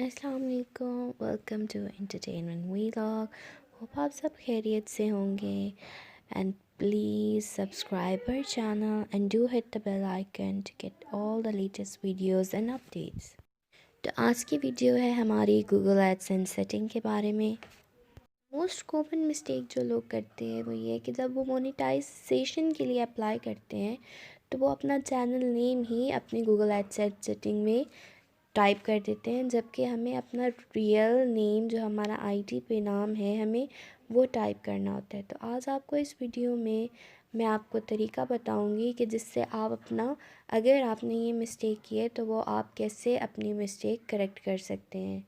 अस्सलाम वालेकुम, welcome to entertainment vlog. Hope आप सब खैरियत से होंगे and please subscribe our channel and do hit the bell icon to get all the latest videos and updates. तो आज की वीडियो है हमारी गूगल एडसेंस सेटिंग के बारे में। मोस्ट कॉमन मिस्टेक जो लोग करते हैं वो ये है कि जब वो मोनेटाइजेशन के लिए अप्लाई करते हैं तो वो अपना चैनल नेम ही अपने गूगल एडसेंस सेटिंग में टाइप कर देते हैं, जबकि हमें अपना रियल नेम जो हमारा आईडी पे नाम है हमें वो टाइप करना होता है। तो आज आपको इस वीडियो में मैं आपको तरीका बताऊंगी कि जिससे आप अपना, अगर आपने ये मिस्टेक की है तो वो आप कैसे अपनी मिस्टेक करेक्ट कर सकते हैं।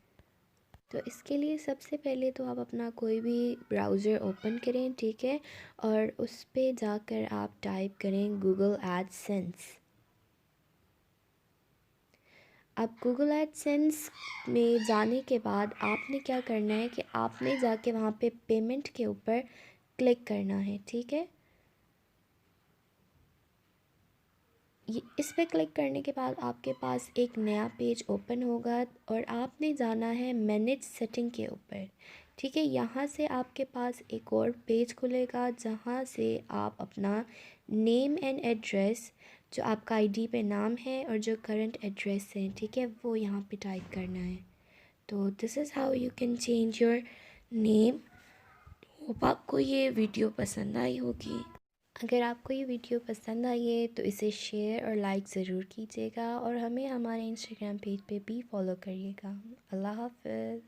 तो इसके लिए सबसे पहले तो आप अपना कोई भी ब्राउज़र ओपन करें, ठीक है, और उस पे जाकर आप टाइप करें गूगल एडसेंस। अब गूगल एडसेंस में जाने के बाद आपने क्या करना है कि आपने जाके वहाँ पे पेमेंट के ऊपर क्लिक करना है, ठीक है। ये इस पे क्लिक करने के बाद आपके पास एक नया पेज ओपन होगा और आपने जाना है मैनेज सेटिंग के ऊपर, ठीक है। यहाँ से आपके पास एक और पेज खुलेगा जहाँ से आप अपना नेम एंड एड्रेस, जो आपका आईडी पे नाम है और जो करंट एड्रेस है, ठीक है, वो यहाँ पे टाइप करना है। तो this is how you can change your name. Hope आपको ये वीडियो पसंद आई होगी। अगर आपको ये वीडियो पसंद आई है तो इसे शेयर और लाइक ज़रूर कीजिएगा और हमें हमारे इंस्टाग्राम पेज पे भी फॉलो करिएगा। अल्लाह हाफ़िज़।